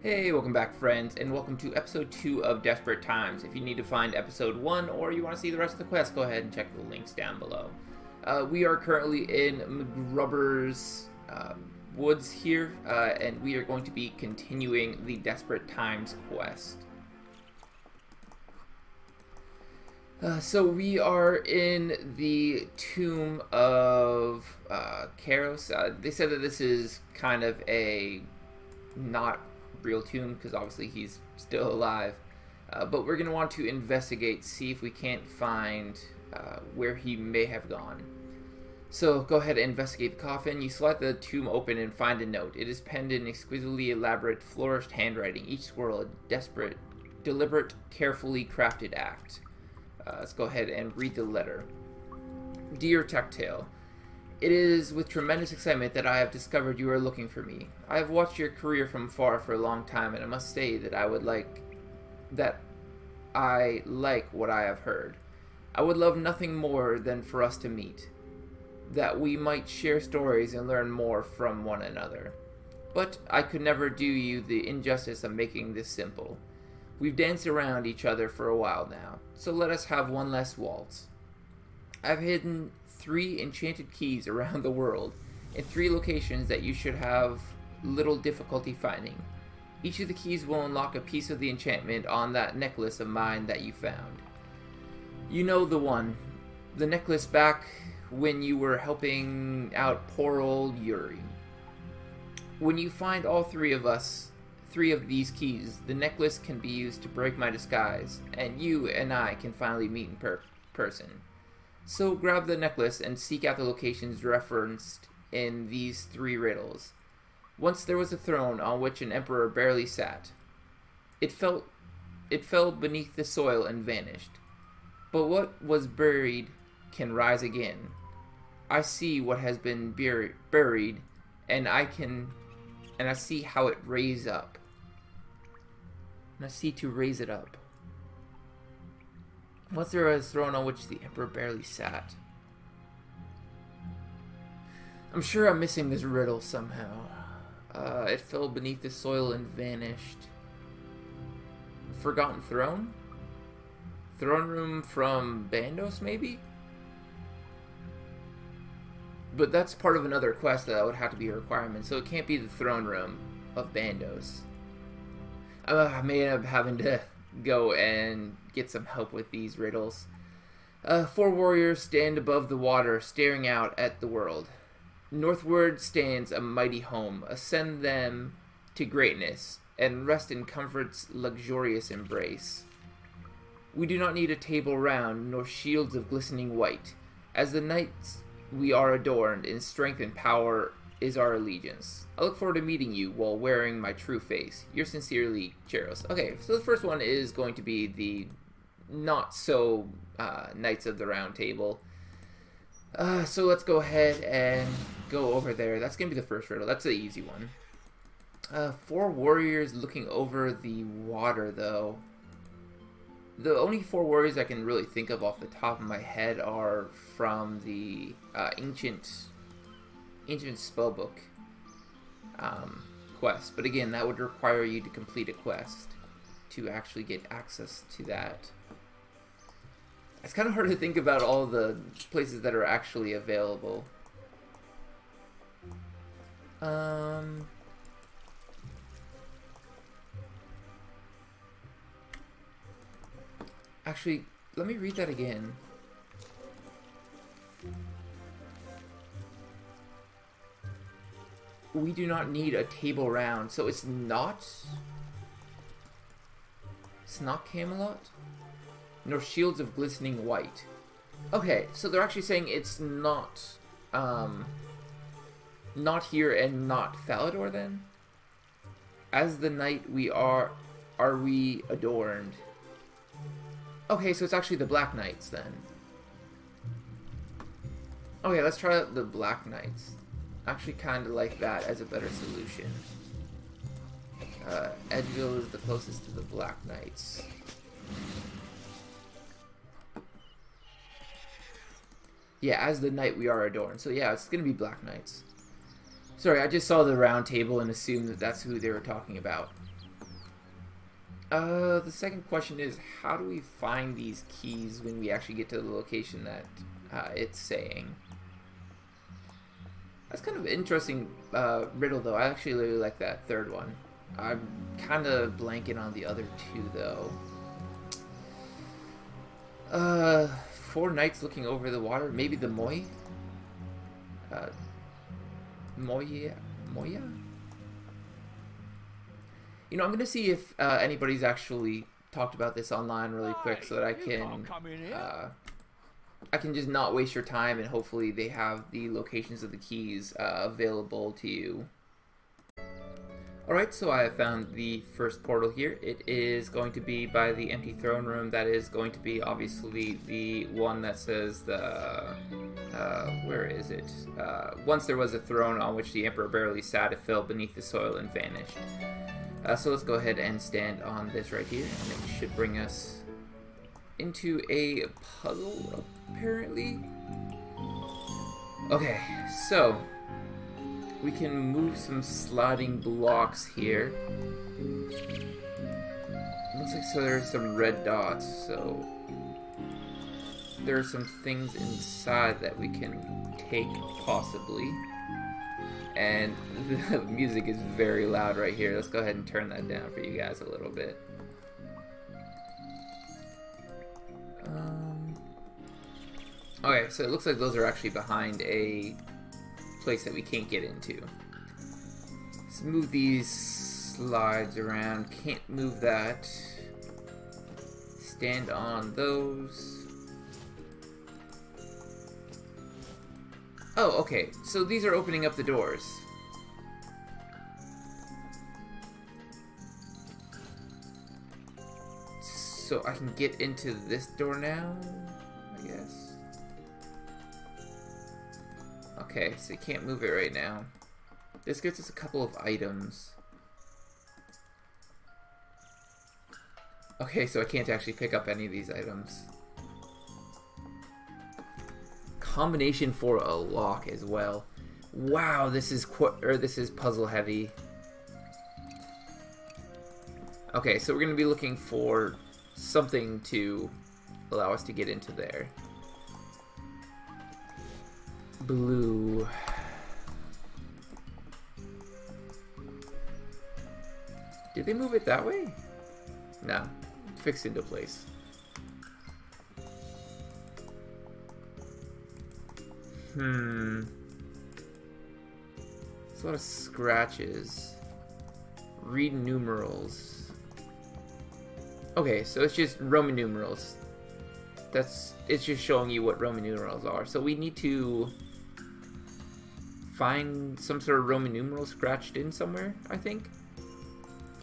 Hey, welcome back friends, and welcome to episode 2 of Desperate Times. If you need to find episode 1 or you want to see the rest of the quest, go ahead and check the links down below. We are currently in McGrubber's woods here, and we are going to be continuing the Desperate Times quest. So we are in the Tomb of Karros. They said that this is kind of a not real tomb because obviously he's still alive, but we're gonna want to investigate, see if we can't find where he may have gone. So go ahead and investigate the coffin. You slide the tomb open and find a note. It is penned in exquisitely elaborate, flourished handwriting, each scroll a desperate, deliberate, carefully crafted act. Let's go ahead and read the letter. Dear Tactile, it is with tremendous excitement that I have discovered you are looking for me. I have watched your career from afar for a long time, and I must say that I like what I have heard. I would love nothing more than for us to meet, that we might share stories and learn more from one another. But I could never do you the injustice of making this simple. We've danced around each other for a while now, so let us have one last waltz. I've hidden 3 enchanted keys around the world, in 3 locations that you should have little difficulty finding. Each of the keys will unlock a piece of the enchantment on that necklace of mine that you found. You know the one. The necklace back when you were helping out poor old Yuri. When you find all 3 of these keys, the necklace can be used to break my disguise, and you and I can finally meet in person. So grab the necklace and seek out the locations referenced in these 3 riddles. Once there was a throne on which an emperor barely sat. It fell beneath the soil and vanished. But what was buried can rise again. I see what has been buried, and I see how it raise up. And I see to raise it up. Once there was a throne on which the emperor barely sat. I'm sure I'm missing this riddle somehow. It fell beneath the soil and vanished. Forgotten throne? Throne room from Bandos, maybe? But that's part of another quest that would have to be a requirement, so it can't be the throne room of Bandos. I may end up having to go and get some help with these riddles. 4 warriors stand above the water, staring out at the world. Northward stands a mighty home. Ascend them to greatness, and rest in comfort's luxurious embrace. We do not need a table round, nor shields of glistening white. As the knights we are adorned, in strength and power is our allegiance. I look forward to meeting you while wearing my true face. Yours sincerely, Karros. Okay, so the first one is going to be the not so Knights of the Round Table. So let's go ahead and go over there. That's going to be the first riddle. That's the easy one. 4 warriors looking over the water, though. The only 4 warriors I can really think of off the top of my head are from the ancient spellbook quest. But again, that would require you to complete a quest to actually get access to that. It's kind of hard to think about all the places that are actually available. Actually, let me read that again. We do not need a table round, so it's not Camelot, nor shields of glistening white. Okay, so they're actually saying it's not here and not Falador then? As the knight we are we adorned. Okay, so it's actually the Black Knights then. Okay, let's try out the Black Knights. Actually kind of like that as a better solution. Edgeville is the closest to the Black Knights. Yeah, as the knight we are adorned. So yeah, it's gonna be Black Knights. Sorry, I just saw the round table and assumed that that's who they were talking about. The second question is, how do we find these keys when we actually get to the location that it's saying? That's kind of an interesting riddle, though. I actually really like that third one. I'm kind of blanking on the other two, though. 4 knights looking over the water. Maybe the Moy? Moya? You know, I'm gonna see if anybody's actually talked about this online really quick, so that I can just not waste your time, and hopefully they have the locations of the keys available to you. Alright, so I have found the first portal here. It is going to be by the empty throne room. That is going to be obviously the one that says the... where is it? Once there was a throne on which the emperor barely sat, it fell beneath the soil and vanished. So let's go ahead and stand on this right here, and it should bring us into a puzzle, apparently. Okay, so we can move some sliding blocks here. Looks like so there's some red dots, so there are some things inside that we can take, possibly. And the music is very loud right here. Let's go ahead and turn that down for you guys a little bit. Okay, so it looks like those are actually behind a place that we can't get into. Let's move these slides around. Can't move that. Stand on those. Oh, okay. So these are opening up the doors. So I can get into this door now, I guess. Okay, so you can't move it right now. This gives us a couple of items. Okay, so I can't actually pick up any of these items. Combination for a lock as well. Wow, this is puzzle heavy. Okay, so we're gonna be looking for something to allow us to get into there. Blue. Did they move it that way? No, fixed into place. There's a lot of scratches. Read numerals. Okay, so it's just Roman numerals. It's just showing you what Roman numerals are. So we need to find some sort of Roman numeral scratched in somewhere, I think.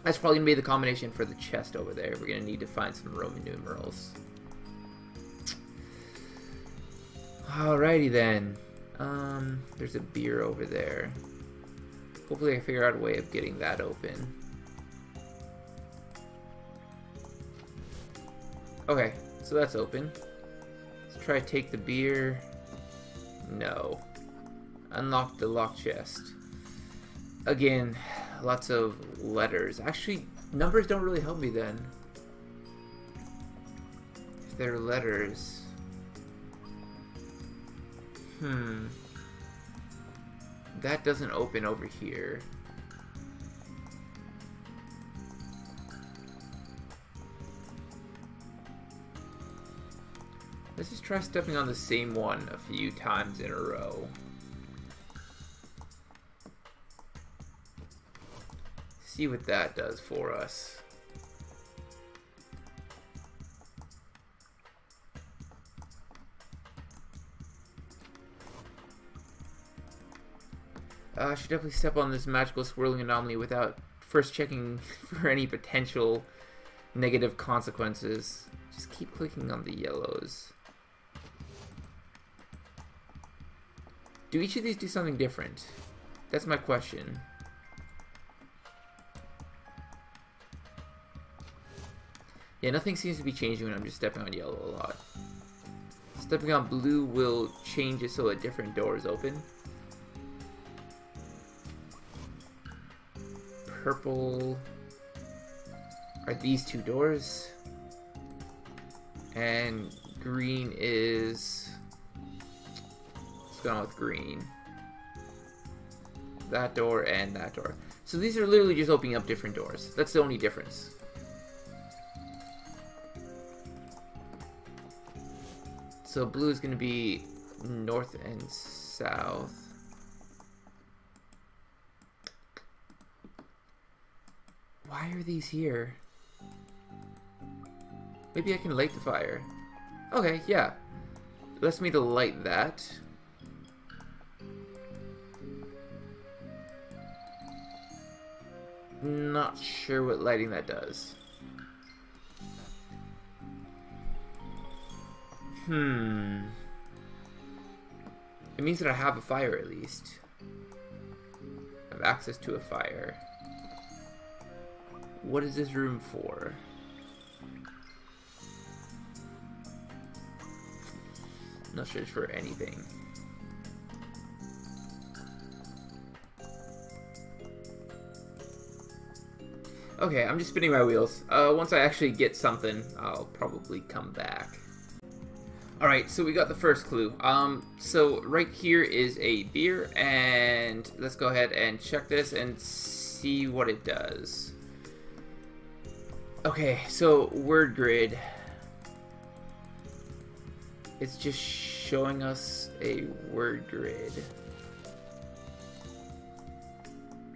That's probably gonna be the combination for the chest over there. We're gonna need to find some Roman numerals. Alrighty then. There's a beer over there. Hopefully I can figure out a way of getting that open. Okay, so that's open. Let's try to take the beer. No. Unlock the lock chest. Again, lots of letters. Actually, numbers don't really help me then. If they're letters. That doesn't open over here. Let's just try stepping on the same one a few times in a row. See what that does for us. I should definitely step on this magical swirling anomaly without first checking for any potential negative consequences. Just keep clicking on the yellows. Do each of these do something different? That's my question. Yeah, nothing seems to be changing when I'm just stepping on yellow a lot. Stepping on blue will change it so a different door is open. Purple. are these two doors. And green is... Let's go on with green. That door and that door. So these are literally just opening up different doors. That's the only difference. So blue is going to be north and south. Why are these here? Maybe I can light the fire. Okay, yeah. It lets me to light that. Not sure what lighting that does. It means that I have a fire at least. I have access to a fire. What is this room for? Not sure it's for anything. Okay, I'm just spinning my wheels. Once I actually get something, I'll probably come back. Alright, so we got the first clue. So right here is a beer, and let's go ahead and check this and see what it does. Okay, so word grid. It's just showing us a word grid.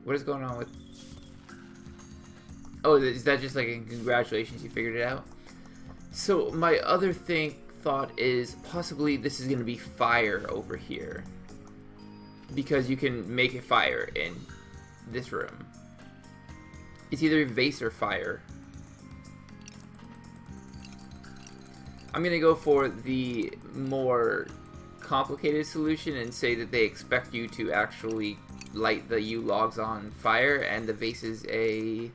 What is going on with... Oh, is that just like a congratulations, you figured it out? So my other thought is possibly this is going to be fire over here. Because you can make a fire in this room. It's either vase or fire. I'm going to go for the more complicated solution and say that they expect you to actually light the U logs on fire, and the vase is a...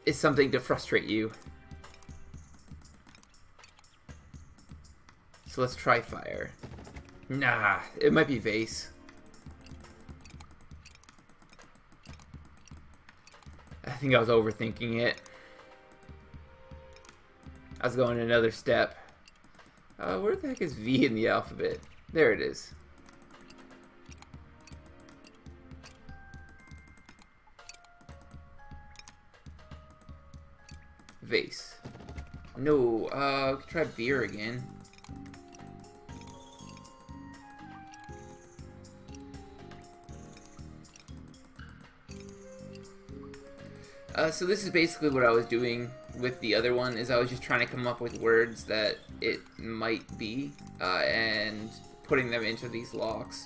is something to frustrate you. So let's try fire. Nah, it might be vase. I think I was overthinking it. I was going another step. Where the heck is V in the alphabet? There it is. Vase. No, we could try beer again. So this is basically what I was doing with the other one, is I was just trying to come up with words that it might be, and putting them into these locks.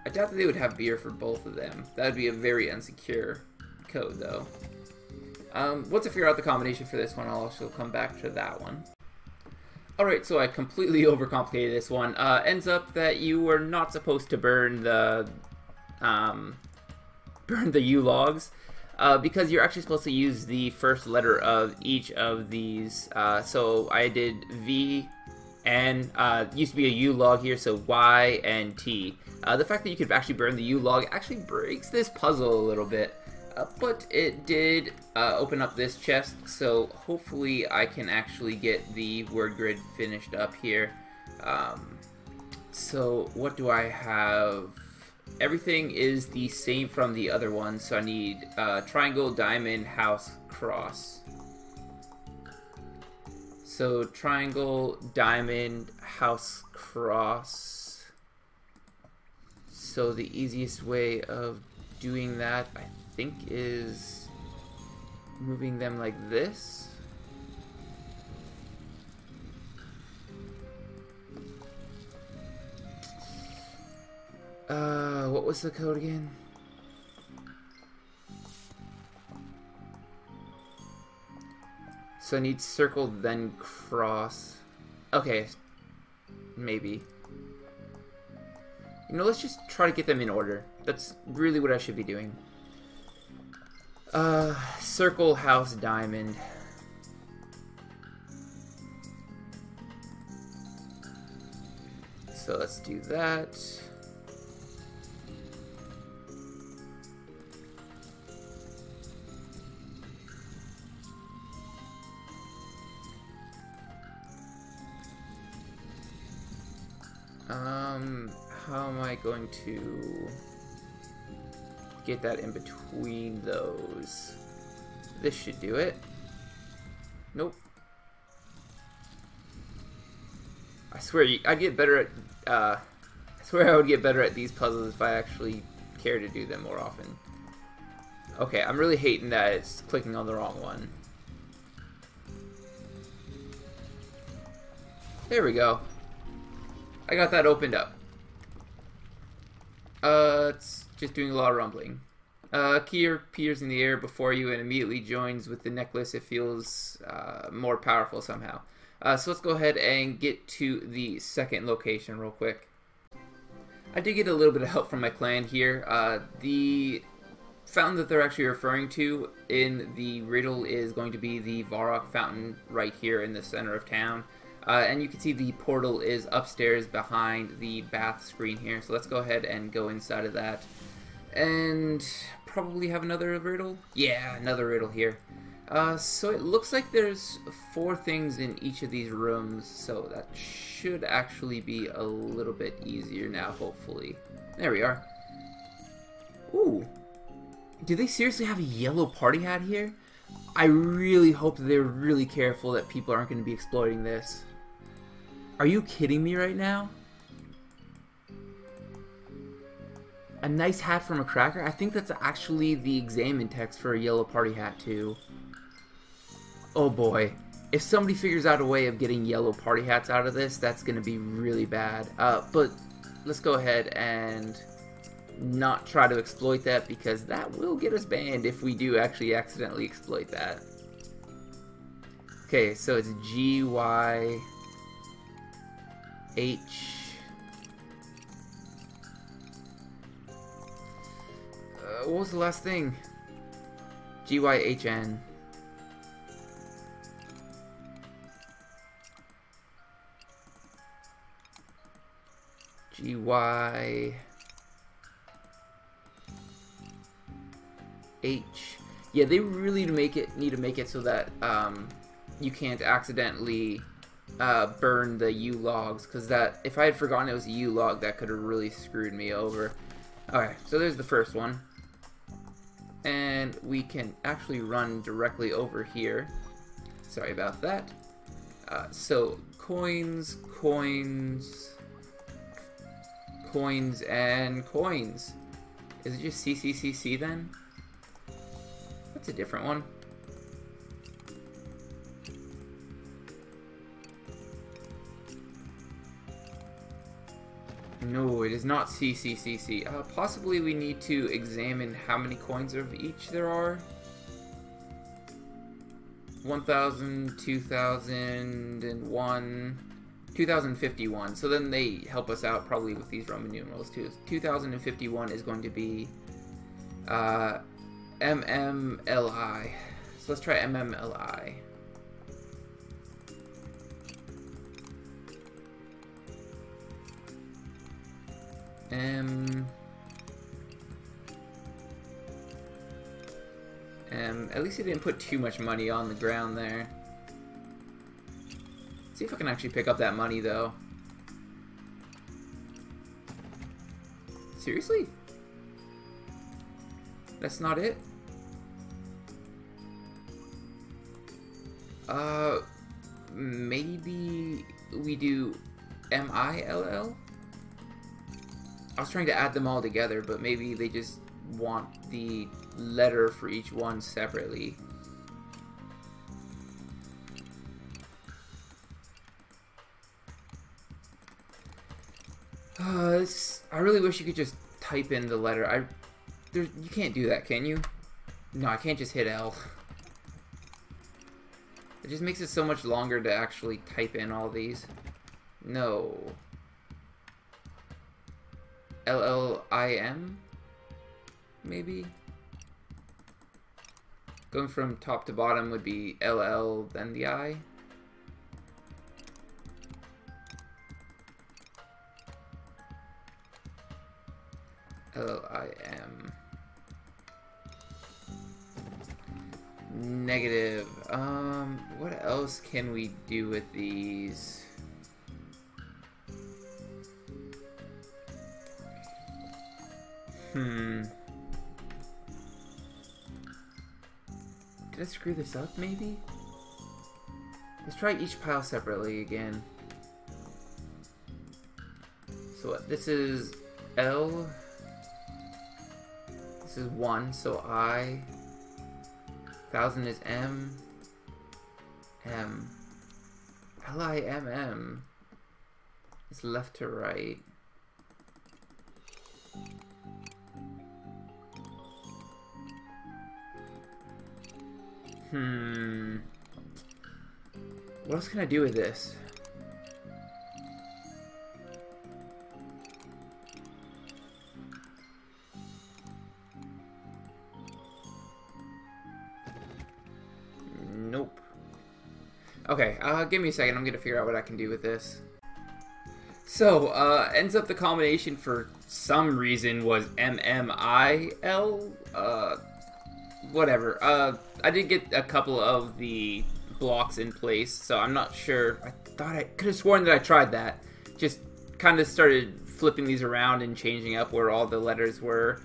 I doubt that they would have beer for both of them. That would be a very unsecure code, though. Once I figure out the combination for this one, I'll also come back to that one. Alright, so I completely overcomplicated this one. Ends up that you were not supposed to burn the U logs, because you're actually supposed to use the first letter of each of these. So I did V, N, used to be a U log here, so Y and T. The fact that you could actually burn the U log actually breaks this puzzle a little bit. But it did open up this chest, so hopefully I can actually get the word grid finished up here. So what do I have? Everything is the same from the other one, so I need triangle, diamond, house, cross. So triangle, diamond, house, cross. So the easiest way of doing that, I think, is moving them like this. What was the code again? So I need circle, then cross. Okay, maybe. You know, let's just try to get them in order. That's really what I should be doing. Circle, house, diamond. So let's do that. How am I going to get that in between those? This should do it. Nope. I swear I'd get better at, I swear I would get better at these puzzles if I actually care to do them more often. Okay, I'm really hating that it's clicking on the wrong one. There we go. I got that opened up. It's just doing a lot of rumbling. Key appears in the air before you and immediately joins with the necklace. It feels more powerful somehow. So let's go ahead and get to the second location real quick. I did get a little bit of help from my clan here. The fountain that they're actually referring to in the riddle is going to be the Balrog Fountain right here in the center of town. And you can see the portal is upstairs behind the bath screen here. So let's go ahead and go inside of that. And probably have another riddle? Yeah, another riddle here. So it looks like there's 4 things in each of these rooms. So that should actually be a little bit easier now, hopefully. There we are. Ooh. Do they seriously have a yellow party hat here? I really hope that they're really careful that people aren't going to be exploiting this. Are you kidding me right now? A nice hat from a cracker? I think that's actually the examine text for a yellow party hat too. Oh boy. If somebody figures out a way of getting yellow party hats out of this, that's going to be really bad. But let's go ahead and not try to exploit that, because that will get us banned if we do actually accidentally exploit that. Okay, so it's GYH. What was the last thing? GYHN. GYH. Yeah, they really need to make it so that you can't accidentally burn the U logs, because that, if I had forgotten it was a U log, that could have really screwed me over. Alright, so there's the first one. And we can actually run directly over here. Sorry about that. So, coins, and coins. Is it just CCCC then? That's a different one. No, it is not CCCC. Possibly we need to examine how many coins of each there are. 1,000, 2,001, 2,051. So then they help us out probably with these Roman numerals too. 2,051 is going to be MMLI. So let's try MMLI. At least he didn't put too much money on the ground there. Let's see if I can actually pick up that money though. Seriously? That's not it? Maybe we do MILL? I was trying to add them all together, but maybe they just want the letter for each one separately. I really wish you could just type in the letter. You can't do that, can you? No, I can't just hit L. It just makes it so much longer to actually type in all these. No. LLIM? Maybe? Going from top to bottom would be LL, then the I. LIM. Negative. What else can we do with these? Did I screw this up, maybe? Let's try each pile separately again. So what? This is L. This is 1, so I. 1000 is M. M. L-I-M-M. It's left to right. What else can I do with this? Nope. Okay, give me a second. I'm gonna figure out what I can do with this. So, ends up the combination for some reason was MMIL. Whatever. I did get a couple of the blocks in place, so I'm not sure. I thought I could have sworn that I tried that. Just kind of started flipping these around and changing up where all the letters were,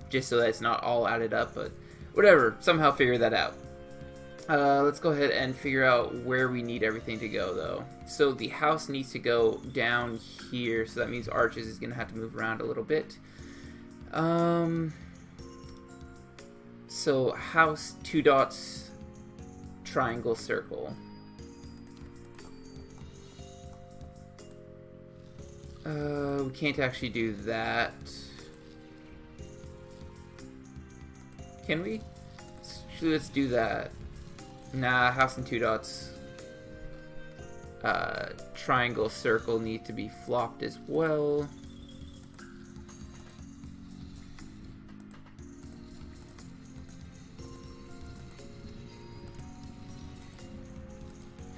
just so that it's not all added up, but whatever. Somehow figure that out. Let's go ahead and figure out where we need everything to go, though. So the house needs to go down here, so that means Arches is going to have to move around a little bit. So house, 2 dots, triangle, circle. We can't actually do that. Can we? Let's do that. Nah, house and 2 dots. Triangle, circle need to be flopped as well.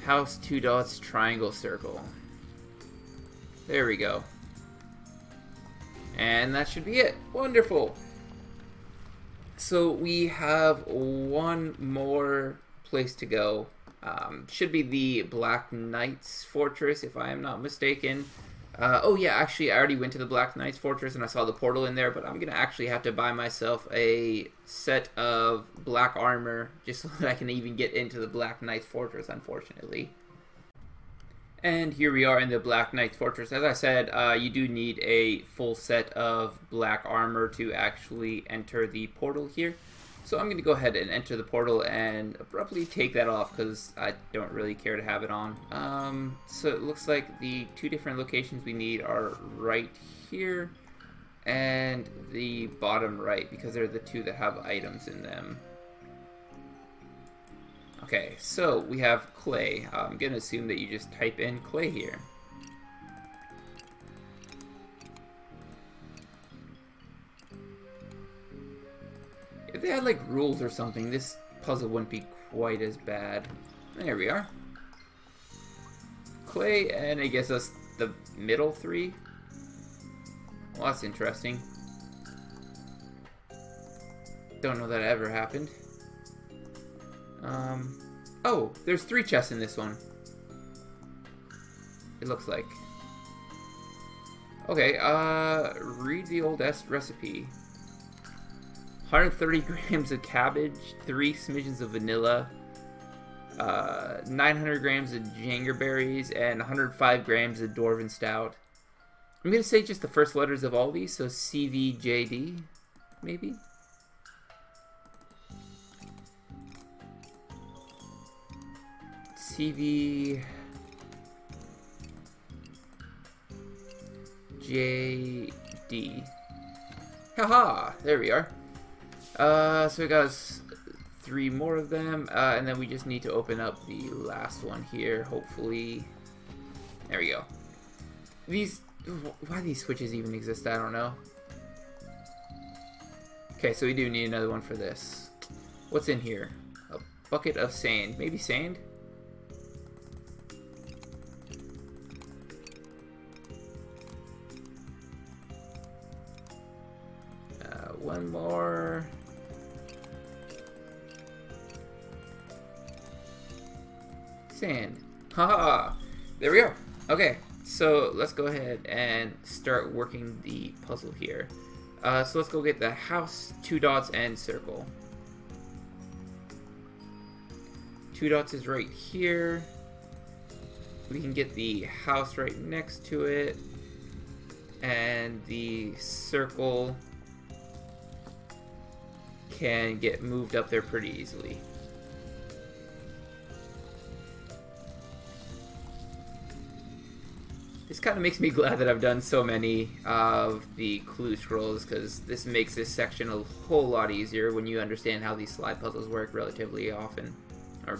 House, 2 dots, triangle, circle. There we go. And that should be it. Wonderful. So we have one more place to go. Should be the Black Knight's Fortress, if I am not mistaken. Oh yeah, actually I already went to the Black Knight's Fortress and I saw the portal in there, but I'm gonna actually have to buy myself a set of black armor just so that I can even get into the Black Knight's Fortress, unfortunately. And here we are in the Black Knight's Fortress. As I said, you do need a full set of black armor to actually enter the portal here. So I'm going to go ahead and enter the portal and abruptly take that off because I don't really care to have it on. So it looks like the 2 different locations we need are right here and the bottom right because they're the 2 that have items in them. Okay, so we have clay. I'm going to assume that you just type in clay here. If they had like rules or something, this puzzle wouldn't be quite as bad. There we are. Clay, and it gives us the middle 3. Well, that's interesting. Don't know that ever happened. Oh, there's 3 chests in this one. It looks like. Okay, read the old recipe. 130 grams of cabbage, 3 smidgens of vanilla, 900 grams of jangerberries, and 105 grams of dwarven stout. I'm going to say just the first letters of all these, so CVJD, maybe? CVJD. Haha, there we are. So we got 3 more of them, and then we just need to open up the last one here, hopefully. There we go. Why these switches even exist, I don't know. Okay, so we do need another one for this. What's in here? A bucket of sand. Maybe sand? One more. Sand. Haha! There we go. Okay, so let's go ahead and start working the puzzle here. So let's go get the house, 2 dots, and circle. 2 dots is right here. We can get the house right next to it. And the circle can get moved up there pretty easily. This kind of makes me glad that I've done so many of the clue scrolls, because this makes this section a whole lot easier when you understand how these slide puzzles work relatively often, or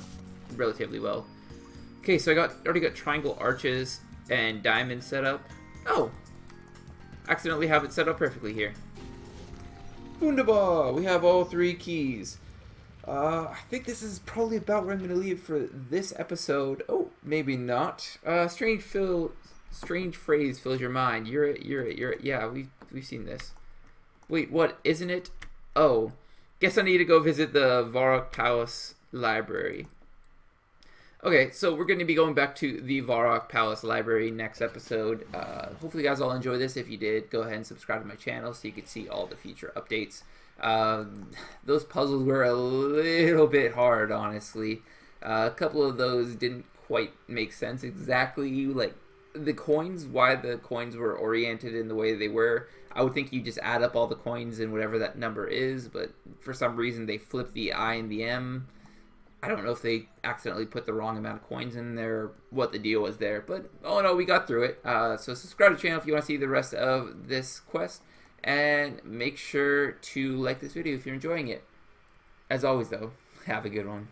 relatively well. Okay, so I already got triangle arches and diamonds set up. Oh! Accidentally have it set up perfectly here. Wunderbar! We have all 3 keys. I think this is probably about where I'm going to leave for this episode. Oh, maybe not. Strange phrase fills your mind. You're it. Yeah, we've seen this. Wait, what? Isn't it? Oh, guess I need to go visit the Balrog Palace Library. Okay, so we're going to be going back to the Balrog Palace Library next episode. Hopefully you guys all enjoy this. If you did, go ahead and subscribe to my channel so you can see all the future updates. Those puzzles were a little bit hard, honestly. A couple of those didn't quite make sense exactly, like the coins, why the coins were oriented in the way they were. I would think you just add up all the coins and whatever that number is, but for some reason they flipped the I and the M. I don't know if they accidentally put the wrong amount of coins in there, what the deal was there, but oh no, we got through it. So subscribe to the channel if you want to see the rest of this quest, and make sure to like this video if you're enjoying it. As always though, have a good one.